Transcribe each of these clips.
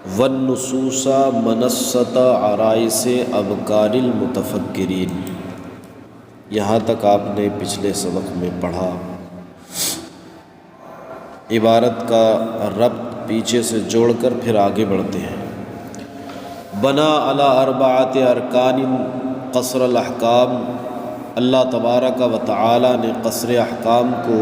والنصوص منصۃ عرائس ابکار المتفکرین۔ یہاں تک آپ نے پچھلے سبق میں پڑھا۔ عبارت کا ربط پیچھے سے جوڑ کر پھر آگے بڑھتے ہیں۔ بنا علی اربعۃ ارکان قصر الاحکام، اللہ تبارک و تعالی نے قصر احکام کو،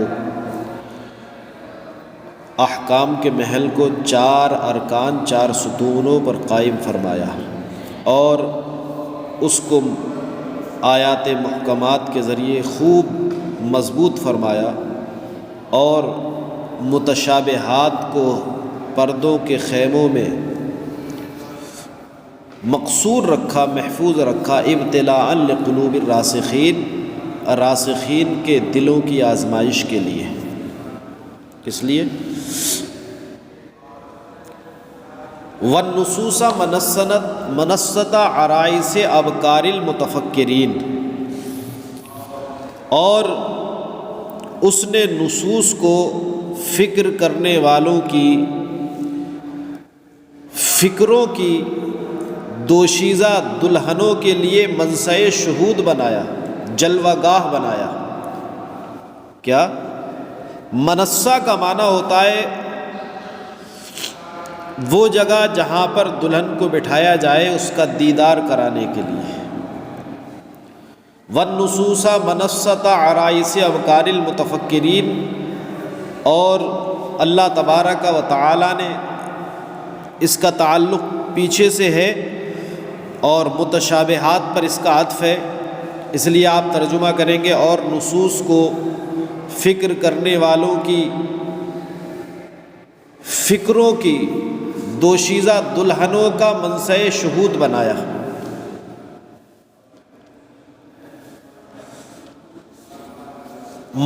احکام کے محل کو 4 ارکان 4 ستونوں پر قائم فرمایا اور اس کو آیات محکمات کے ذریعے خوب مضبوط فرمایا اور متشابہات کو پردوں کے خیموں میں مقصور رکھا، محفوظ رکھا، ابتلاء لقلوب الراسخین، راسخین کے دلوں کی آزمائش کے لیے۔ کس لیے؟ والنصوص منصۃ عرائس ابکار المتفکرین، اور اس نے نصوص کو فکر کرنے والوں کی فکروں کی دوشیزہ دلہنوں کے لیے منصع شہود بنایا، جلوہ گاہ بنایا۔ کیا؟ منصہ کا معنی ہوتا ہے وہ جگہ جہاں پر دلہن کو بٹھایا جائے اس کا دیدار کرانے کے لیے۔ والنصوص منصۃ عرائس ابکار المتفکرین، اور اللہ تبارک و تعالی نے، اس کا تعلق پیچھے سے ہے اور متشابہات پر اس کا عطف ہے، اس لیے آپ ترجمہ کریں گے اور نصوص کو فکر کرنے والوں کی فکروں کی دوشیزہ دلہنوں کا منصع شہود بنایا۔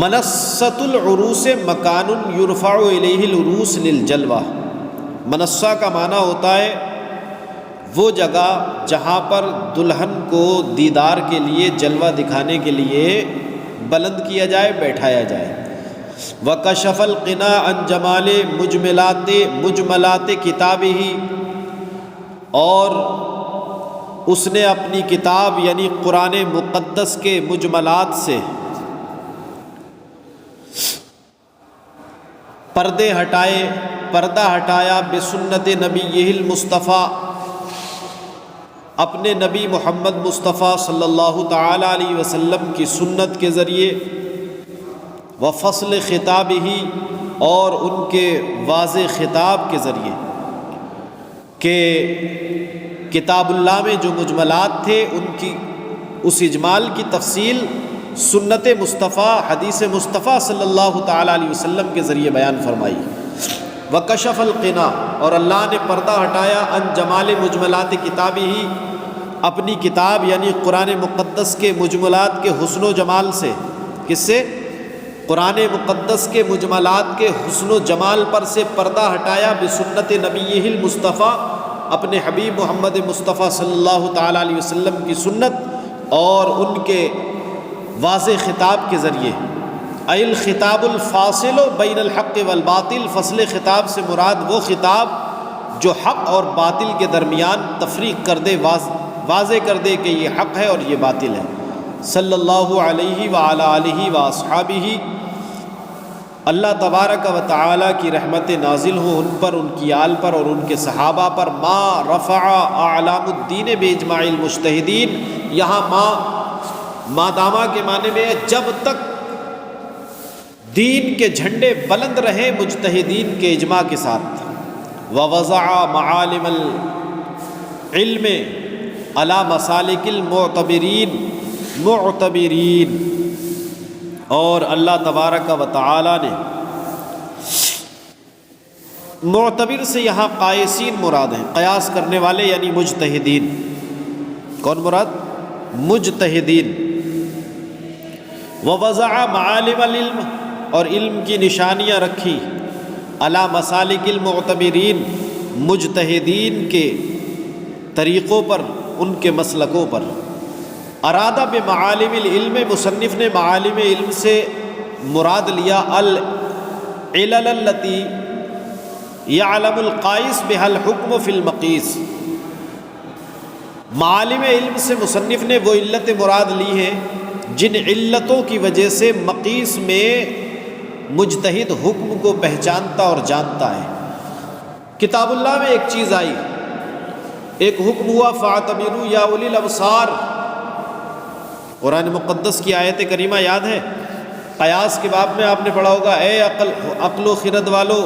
منصۃ العروس مکان یرفع الیہ العروس للجلوہ، منصہ کا معنی ہوتا ہے وہ جگہ جہاں پر دلہن کو دیدار کے لیے، جلوہ دکھانے کے لیے بلند کیا جائے، بیٹھایا جائے۔ وَكَشَفَ الْقِنَاءَ عَنْ جَمَالِ مُجْمَلَاتِ کِتَابِهِ، اور اس نے اپنی کتاب یعنی قرآن مقدس کے مجملات سے پردہ ہٹایا بسنت نبیہ المصطفیٰ، اپنے نبی محمد مصطفیٰ صلی اللہ تعالی علیہ وسلم کی سنت کے ذریعے، وفصل خطابہ، اور ان کے واضح خطاب کے ذریعے، کہ کتاب اللہ میں جو مجملات تھے ان کی اس اجمال کی تفصیل سنت مصطفیٰ، حدیث مصطفیٰ صلی اللہ تعالی علیہ وسلم کے ذریعے بیان فرمائی۔ وَكَشَفَ الْقِنَاءَ، اور اللہ نے پردہ ہٹایا، عن جمال مجملات کتابہ، اپنی کتاب یعنی قرآن مقدس کے مجملات کے حسن و جمال سے۔ کس سے؟ قرآن مقدس کے مجملات کے حسن و جمال پر سے پردہ ہٹایا بسنت نبیہ المصطفیٰ، اپنے حبیب محمد مصطفیٰ صلی اللہ تعالی علیہ وسلم کی سنت اور ان کے واضح خطاب کے ذریعے۔ الخطاب الفاصل بین الحق والباطل، فصل خطاب سے مراد وہ خطاب جو حق اور باطل کے درمیان تفریق کر دے، واضح کر دے کہ یہ حق ہے اور یہ باطل ہے۔ صلی اللہ علیہ وعلی آلہ واصحابہ، اللہ تبارک و تعالی کی رحمت نازل ہو ان پر، ان کی آل پر اور ان کے صحابہ پر۔ ما رفع اعلام الدین باجماع المجتہدین، یہاں مادامہ کے معنی میں ہے جب تک دین کے جھنڈے بلند رہے مجتہدین کے اجماع کے ساتھ۔ ووضع معالم العلم علی مسالک المعتبرین، اور اللہ تبارک و تعالی نے، معتبر سے یہاں قائسین مراد ہیں، قیاس کرنے والے یعنی مجتہدین۔ کون مراد؟ مجتہدین۔ ووضع معالم العلم، اور علم کی نشانیاں رکھی، علی مسالک المعتبرین، مجتہدین کے طریقوں پر، ان کے مسلکوں پر۔ ارادہ بمعالم العلم، مصنف نے معالم علم سے مراد لیا العلل التی، یعلم القائس بها الحکم فی المقیس۔ معالم علم سے مصنف نے وہ علت مراد لی ہیں جن علتوں کی وجہ سے مقیس میں مجتہد حکم کو پہچانتا اور جانتا ہے۔ کتاب اللہ میں ایک چیز آئی، ایک حکم ہوا فاعتبروا یا اولی الابصار، قرآن مقدس کی آیت کریمہ یاد ہے؟ قیاس کے باب میں آپ نے پڑھا ہوگا، اے عقل و خرد والو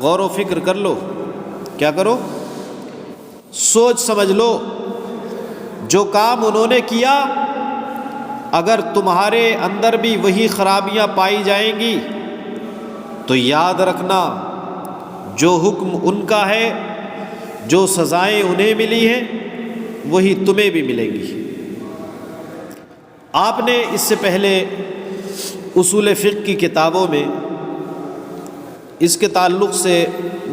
غور و فکر کر لو، کیا کرو؟ سوچ سمجھ لو، جو کام انہوں نے کیا اگر تمہارے اندر بھی وہی خرابیاں پائی جائیں گی تو یاد رکھنا جو حکم ان کا ہے، جو سزائیں انہیں ملی ہیں وہی تمہیں بھی ملیں گی۔ آپ نے اس سے پہلے اصول فقہ کی کتابوں میں اس کے تعلق سے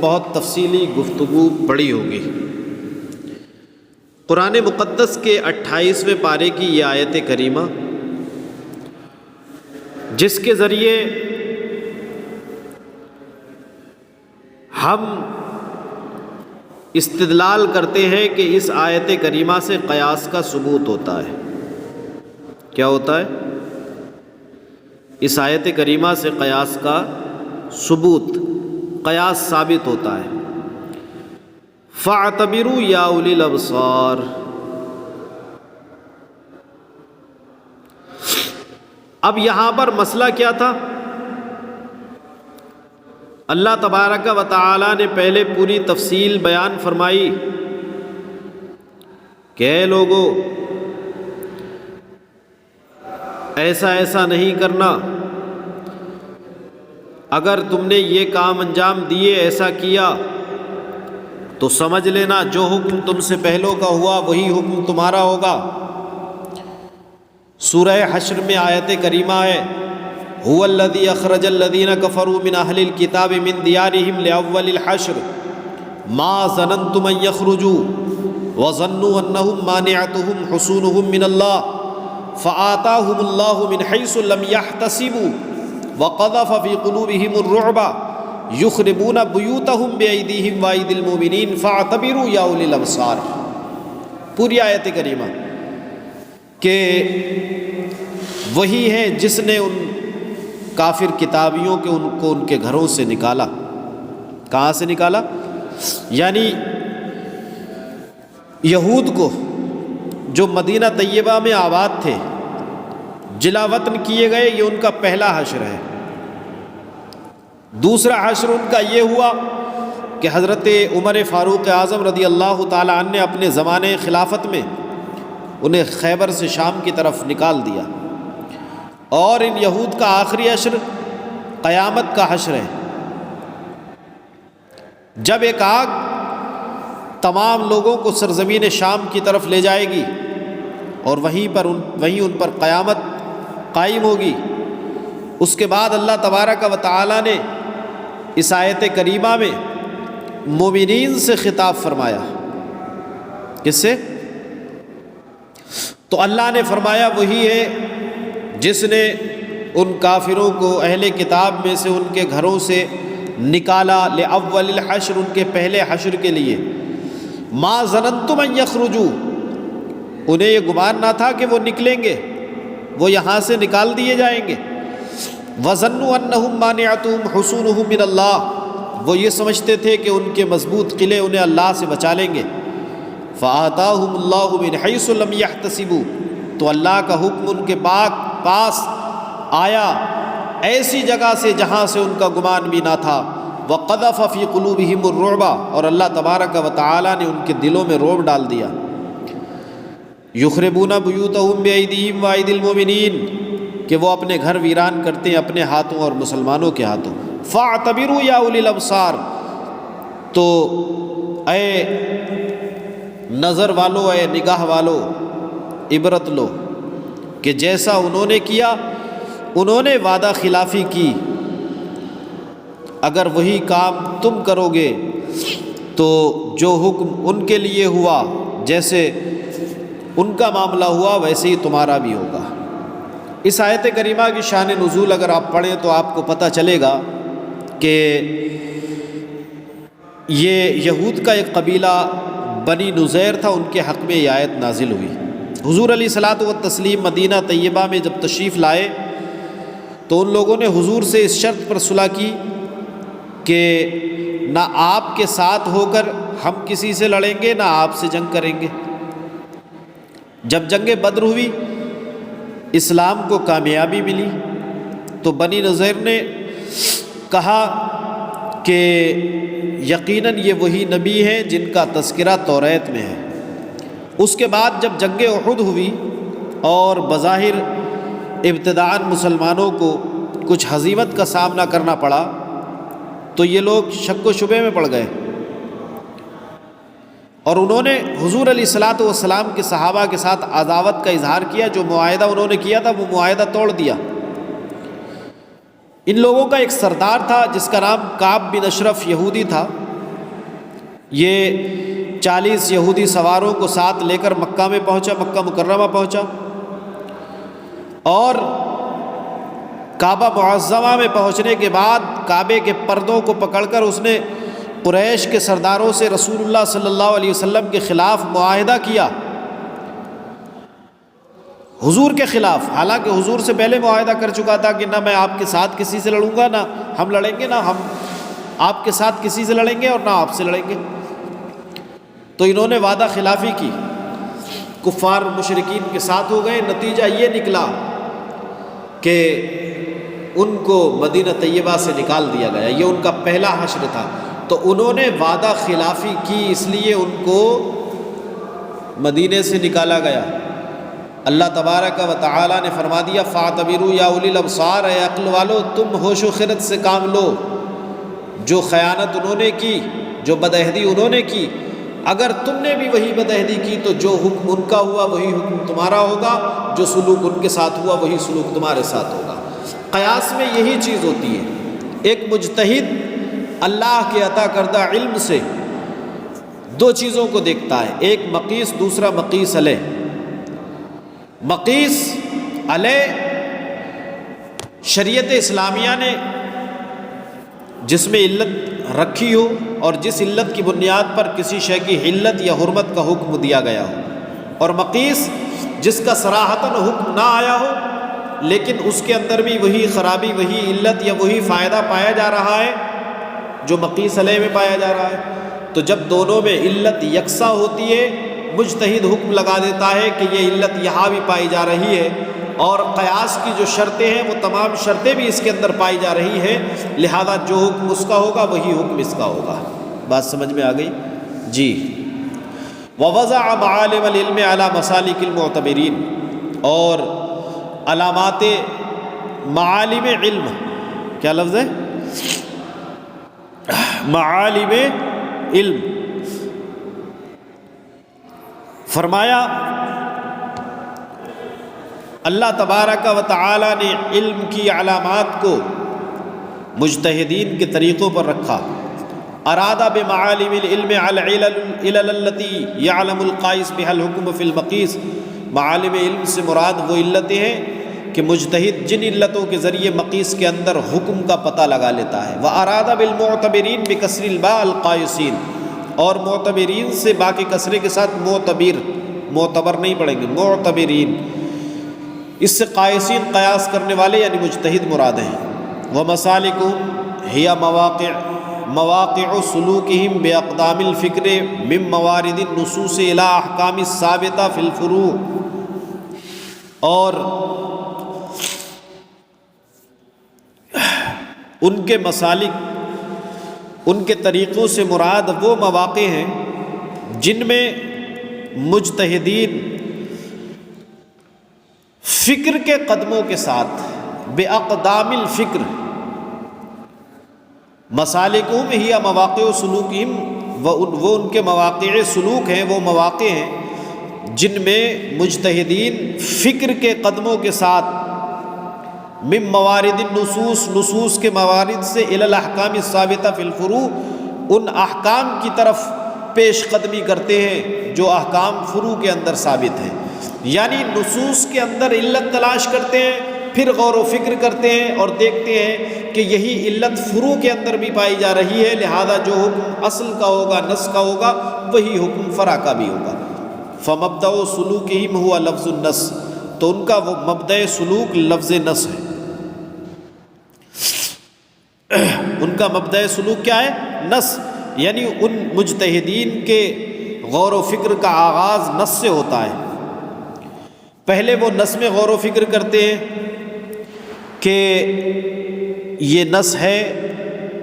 بہت تفصیلی گفتگو پڑھی ہوگی۔ قرآن مقدس کے 28ویں پارے کی یہ آیت کریمہ جس کے ذریعے ہم استدلال کرتے ہیں کہ اس آیت کریمہ سے قیاس کا ثبوت ہوتا ہے۔ کیا ہوتا ہے؟ اس آیت کریمہ سے قیاس کا ثبوت، قیاس ثابت ہوتا ہے۔ فاعتبروا یا اولی الابصار، اب یہاں پر مسئلہ کیا تھا؟ اللہ تبارک و تعالی نے پہلے پوری تفصیل بیان فرمائی کہ اے لوگو ایسا ایسا نہیں کرنا، اگر تم نے یہ کام انجام دیے، ایسا کیا تو سمجھ لینا جو حکم تم سے پہلوں کا ہوا وہی حکم تمہارا ہوگا۔ سورہ حشر میں آیت کریمہ ہے هو الذی اخرج الذین کفروا من اہل الکتاب من دیارہم لاول الحشر ما ظننتم ان یخرجوا وظنوا انہم مانعتہم حصونہم من اللہ فآتاہم اللہ من حیث لم یحتسبوا وقذف فی قلوبہم الرعب یخربون بیوتہم بایدیہم وایدی المؤمنین فاعتبروا یا اولی الابصار۔ پوری آیت کریمہ کہ وہی ہے جس نے ان کافر کتابیوں کے ان کو ان کے گھروں سے نکالا۔ کہاں سے نکالا؟ یعنی یہود کو جو مدینہ طیبہ میں آباد تھے، جلا وطن کیے گئے، یہ ان کا پہلا حشر ہے۔ دوسرا حشر ان کا یہ ہوا کہ حضرت عمر فاروق اعظم رضی اللہ تعالی عنہ نے اپنے زمانے خلافت میں انہیں خیبر سے شام کی طرف نکال دیا، اور ان یہود کا آخری حشر قیامت کا حشر ہے، جب ایک آگ تمام لوگوں کو سرزمین شام کی طرف لے جائے گی اور وہیں ان پر قیامت قائم ہوگی۔ اس کے بعد اللہ تبارک و تعالی نے اس آیت کریمہ میں مومنین سے خطاب فرمایا۔ کس سے؟ تو اللہ نے فرمایا وہی ہے جس نے ان کافروں کو اہل کتاب میں سے ان کے گھروں سے نکالا لاول الحشر، ان کے پہلے حشر کے لیے۔ ما ظننتم ان یخرجوا، انہیں یہ گمان نہ تھا کہ وہ نکلیں گے، وہ یہاں سے نکال دیے جائیں گے۔ وظنوا انہم مانعتہم حصونہم من اللہ، وہ یہ سمجھتے تھے کہ ان کے مضبوط قلعے انہیں اللہ سے بچا لیں گے۔ فآتاہم اللہ من حیث لم یحتسبوا، تو اللہ کا حکم ان کے پاس آیا ایسی جگہ سے جہاں سے ان کا گمان بھی نہ تھا۔ وقذف فی قلوبہم الرعب، اور اللہ تبارک و تعالی نے ان کے دلوں میں رعب ڈال دیا۔ یخربون بیوتہم بایدیہم وایدی المؤمنین، کہ وہ اپنے گھر ویران کرتے ہیں اپنے ہاتھوں اور مسلمانوں کے ہاتھوں۔ فاعتبروا یا اولی الابصار، تو اے نظر والو، اے نگاہ والو، عبرت لو کہ جیسا انہوں نے کیا، انہوں نے وعدہ خلافی کی، اگر وہی کام تم کرو گے تو جو حکم ان کے لیے ہوا، جیسے ان کا معاملہ ہوا ویسے ہی تمہارا بھی ہوگا۔ اس آیت کریمہ کی شان نزول اگر آپ پڑھیں تو آپ کو پتہ چلے گا کہ یہ یہود کا ایک قبیلہ بنی نذیر تھا، ان کے حق میں یہ آیت نازل ہوئی۔ حضور علیہ الصلاۃ والتسلیم مدینہ طیبہ میں جب تشریف لائے تو ان لوگوں نے حضور سے اس شرط پر صلح کی کہ نہ آپ کے ساتھ ہو کر ہم کسی سے لڑیں گے، نہ آپ سے جنگ کریں گے۔ جب جنگ بدر ہوئی، اسلام کو کامیابی ملی، تو بنی نذیر نے کہا کہ یقیناً یہ وہی نبی ہیں جن کا تذکرہ توریت میں ہے۔ اس کے بعد جب جنگ احد ہوئی اور بظاہر ابتداءً مسلمانوں کو کچھ ہزیمت کا سامنا کرنا پڑا تو یہ لوگ شک و شبے میں پڑ گئے، اور انہوں نے حضور علیہ الصلاۃ والسلام کے صحابہ کے ساتھ عداوت کا اظہار کیا۔ جو معاہدہ انہوں نے کیا تھا وہ معاہدہ توڑ دیا۔ ان لوگوں کا ایک سردار تھا جس کا نام کعب بن اشرف یہودی تھا۔ یہ 40 یہودی سواروں کو ساتھ لے کر مکہ میں پہنچا، مکہ مکرمہ پہنچا، اور کعبہ معظمہ میں پہنچنے کے بعد کعبے کے پردوں کو پکڑ کر اس نے قریش کے سرداروں سے رسول اللہ صلی اللہ علیہ وسلم کے خلاف معاہدہ کیا، حضور کے خلاف۔ حالانکہ حضور سے پہلے معاہدہ کر چکا تھا کہ نہ میں آپ کے ساتھ کسی سے لڑوں گا، نہ ہم لڑیں گے، نہ ہم آپ کے ساتھ کسی سے لڑیں گے، اور نہ آپ سے لڑیں گے۔ تو انہوں نے وعدہ خلافی کی، کفار مشرکین کے ساتھ ہو گئے۔ نتیجہ یہ نکلا کہ ان کو مدینہ طیبہ سے نکال دیا گیا۔ یہ ان کا پہلا حشر تھا۔ تو انہوں نے وعدہ خلافی کی، اس لیے ان کو مدینے سے نکالا گیا۔ اللہ تبارک و تعالی نے فرما دیا فاعتبروا یا اولی الابصار، اے عقل والو تم ہوش و خرد سے کام لو۔ جو خیانت انہوں نے کی، جو بدعہدی انہوں نے کی، اگر تم نے بھی وہی بدعہدی کی تو جو حکم ان کا ہوا وہی حکم تمہارا ہوگا، جو سلوک ان کے ساتھ ہوا وہی سلوک تمہارے ساتھ ہوگا۔ قیاس میں یہی چیز ہوتی ہے، ایک مجتہد اللہ کے عطا کردہ علم سے دو چیزوں کو دیکھتا ہے، ایک مقیس، دوسرا مقیس علیہ۔ مقیس علیہ شریعت اسلامیہ نے جس میں علت رکھی ہو اور جس علت کی بنیاد پر کسی شے کی علت یا حرمت کا حکم دیا گیا ہو، اور مقیس جس کا صراحتاً حکم نہ آیا ہو لیکن اس کے اندر بھی وہی خرابی، وہی علت یا وہی فائدہ پایا جا رہا ہے جو مقیس علیہ میں پایا جا رہا ہے۔ تو جب دونوں میں علت یکساں ہوتی ہے، مجتہد حکم لگا دیتا ہے کہ یہ علت یہاں بھی پائی جا رہی ہے، اور قیاس کی جو شرطیں ہیں وہ تمام شرطیں بھی اس کے اندر پائی جا رہی ہیں، لہذا جو حکم اس کا ہوگا وہی حکم اس کا ہوگا۔ بات سمجھ میں آ گئی؟ جی۔ ووضع معالم العلم علی مسالک المعتبرین، اور علامات معالم علم، کیا لفظ ہے؟ معالم علم، فرمایا اللہ تبارک و تعالی نے علم کی علامات کو مجتہدین کے طریقوں پر رکھا۔ اراد بمعالم العلم العلل التي يعلم القائس بها الحكم في المقيس۔ معالم علم سے مراد وہ علتیں ہیں کہ مجتہد جن علتوں کے ذریعے مقیس کے اندر حکم کا پتہ لگا لیتا ہے۔ واراد بالمعتبرین بکسر الباء القائسین، اور معتبرین سے با کے کسرے کے ساتھ معتبر، معتبر نہیں پڑھیں گے، معتبرین، اس سے قائسین قیاس کرنے والے یعنی مجتہد مراد ہیں۔ ومسالکہم ہی مواقع سلوکہم باقدام الفکر من موارد النصوص الی احکام الثابتہ فی الفروع، اور ان کے مسالک، ان کے طریقوں سے مراد وہ مواقع ہیں جن میں مجتہدین فکر کے قدموں کے ساتھ بے اقدام الفکر، مسالکوں میں ہی مواقع سلوکہم، وہ ان کے مواقع سلوک ہیں، وہ مواقع ہیں جن میں مجتہدین فکر کے قدموں کے ساتھ من موارد النصوص، نصوص کے موارد سے الی الاحکام الثابتہ فی الفروع، ان احکام کی طرف پیش قدمی کرتے ہیں جو احکام فروع کے اندر ثابت ہیں، یعنی نصوص کے اندر علت تلاش کرتے ہیں، پھر غور و فکر کرتے ہیں اور دیکھتے ہیں کہ یہی علت فروع کے اندر بھی پائی جا رہی ہے، لہذا جو حکم اصل کا ہوگا، نص کا ہوگا، وہی حکم فرع کا بھی ہوگا۔ فمبدأ سلوکہم ہوا لفظ النص، تو ان کا وہ مبدأ سلوک لفظ نص ہے۔ ان کا مبدأ سلوک کیا ہے؟ نص، یعنی ان مجتہدین کے غور و فکر کا آغاز نص سے ہوتا ہے۔ پہلے وہ نص میں غور و فکر کرتے ہیں کہ یہ نص ہے،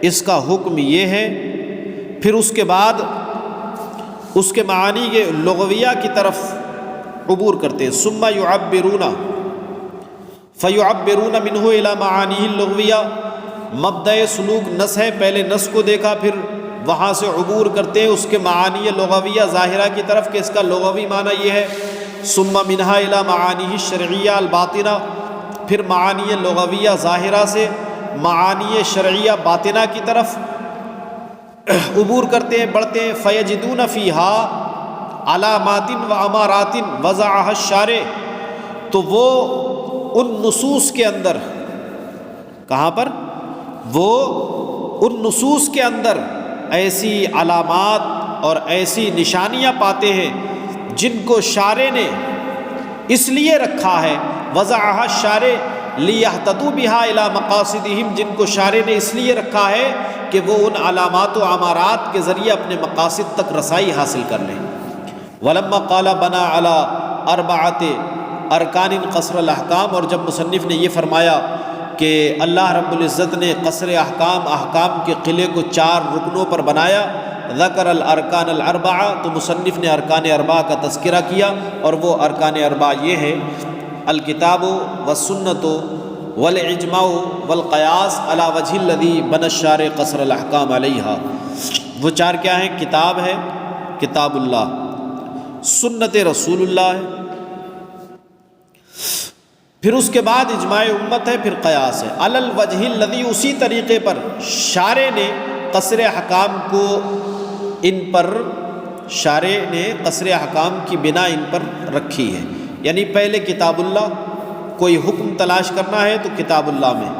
اس کا حکم یہ ہے، پھر اس کے بعد اس کے معانی کے لغویہ کی طرف عبور کرتے ہیں۔ ثم یعبرون فیعبرون منہ الی معانیہ اللغویہ، مبدأ سلوک نص ہے، پہلے نص کو دیکھا، پھر وہاں سے عبور کرتے ہیں اس کے معانی لغویہ ظاہرہ کی طرف کہ اس کا لغوی معنی یہ ہے۔ ثم منہا الی معانیہ الشرعیہ الباطنہ، پھر معانی لغویہ ظاہرہ سے معانی شرعیہ باطنہ کی طرف عبور کرتے ہیں، بڑھتے ہیں۔ فیجدون فیہا علامات و امارات وضعها الشارع، تو وہ ان نصوص کے اندر، کہاں پر؟ وہ ان نصوص کے اندر ایسی علامات اور ایسی نشانیاں پاتے ہیں جن کو شارع نے اس لیے رکھا ہے، وضعها الشارع لیہتدوا بہا الی مقاصدہم، جن کو شارع نے اس لیے رکھا ہے کہ وہ ان علامات و امارات کے ذریعے اپنے مقاصد تک رسائی حاصل کر لیں۔ ولما قال بنا علی اربعۃ ارکان قصر الاحکام، اور جب مصنف نے یہ فرمایا کہ اللہ رب العزت نے قصر احکام کے قلعے کو 4 رکنوں پر بنایا، ذکر الارکان الاربعہ، تو مصنف نے ارکان اربعہ کا تذکرہ کیا، اور وہ ارکان اربعہ یہ ہے: الکتاب والسنۃ والاجماع والقیاس علی وجہ الذی بنى الشارع قصر الاحکام علیہا۔ وہ 4 کیا ہیں؟ کتاب ہے، کتاب اللہ، سنت رسول اللہ ہے، پھر اس کے بعد اجماع امت ہے، پھر قیاس ہے۔ علی الوجہ الذی، اسی طریقے پر شارع نے قصر احکام کو ان پر، شارع نے قصر احکام کی بنا ان پر رکھی ہے، یعنی پہلے کتاب اللہ، کوئی حکم تلاش کرنا ہے تو کتاب اللہ میں،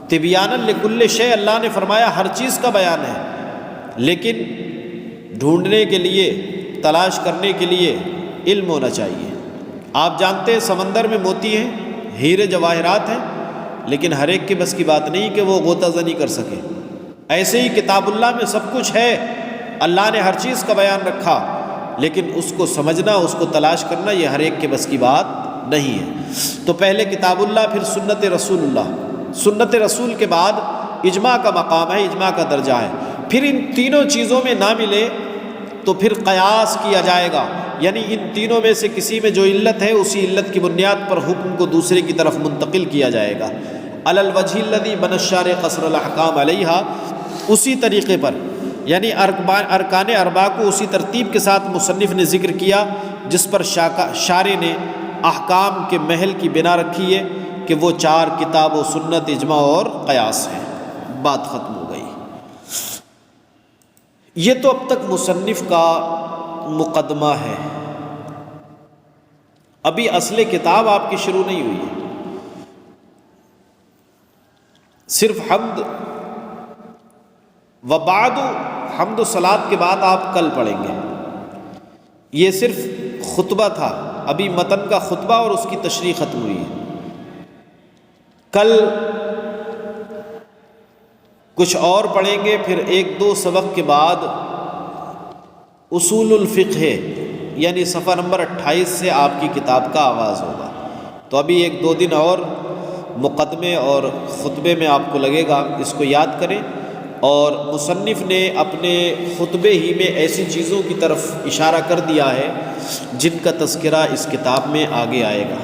تبیانا لکل شیء، اللہ نے فرمایا ہر چیز کا بیان ہے، لیکن ڈھونڈنے کے لیے، تلاش کرنے کے لیے علم ہونا چاہیے۔ آپ جانتے ہیں سمندر میں موتی ہیں، ہیرے جواہرات ہیں، لیکن ہر ایک کے بس کی بات نہیں کہ وہ غوطہ زنی کر سکے۔ ایسے ہی کتاب اللہ میں سب کچھ ہے، اللہ نے ہر چیز کا بیان رکھا، لیکن اس کو سمجھنا، اس کو تلاش کرنا، یہ ہر ایک کے بس کی بات نہیں ہے۔ تو پہلے کتاب اللہ، پھر سنت رسول اللہ، سنت رسول کے بعد اجماع کا مقام ہے، اجماع کا درجہ ہے۔ پھر ان تینوں چیزوں میں نہ ملے تو پھر قیاس کیا جائے گا، یعنی ان تینوں میں سے کسی میں جو علت ہے، اسی علت کی بنیاد پر حکم کو دوسرے کی طرف منتقل کیا جائے گا۔ علی الوجہ الذی بنى الشارع قصر الاحکام علیہا، اسی طریقے پر، یعنی ارکان اربعہ کو اسی ترتیب کے ساتھ مصنف نے ذکر کیا جس پر شارع نے احکام کے محل کی بنا رکھی ہے کہ وہ 4 کتاب و سنت، اجماع اور قیاس ہے۔ بات ختم ہو گئی۔ یہ تو اب تک مصنف کا مقدمہ ہے، ابھی اصل کتاب آپ کی شروع نہیں ہوئی ہے، صرف حمد و بعد، حمد و صلاۃ کے بعد آپ کل پڑھیں گے۔ یہ صرف خطبہ تھا، ابھی متن کا خطبہ اور اس کی تشریح ختم ہوئی ہے۔ کل کچھ اور پڑھیں گے، پھر 1-2 سبق کے بعد اصول الفقہ، یعنی صفحہ نمبر 28 سے آپ کی کتاب کا آغاز ہوگا۔ تو ابھی 1-2 دن اور مقدمے اور خطبے میں آپ کو لگے گا، اس کو یاد کریں۔ اور مصنف نے اپنے خطبے ہی میں ایسی چیزوں کی طرف اشارہ کر دیا ہے جن کا تذکرہ اس کتاب میں آگے آئے گا۔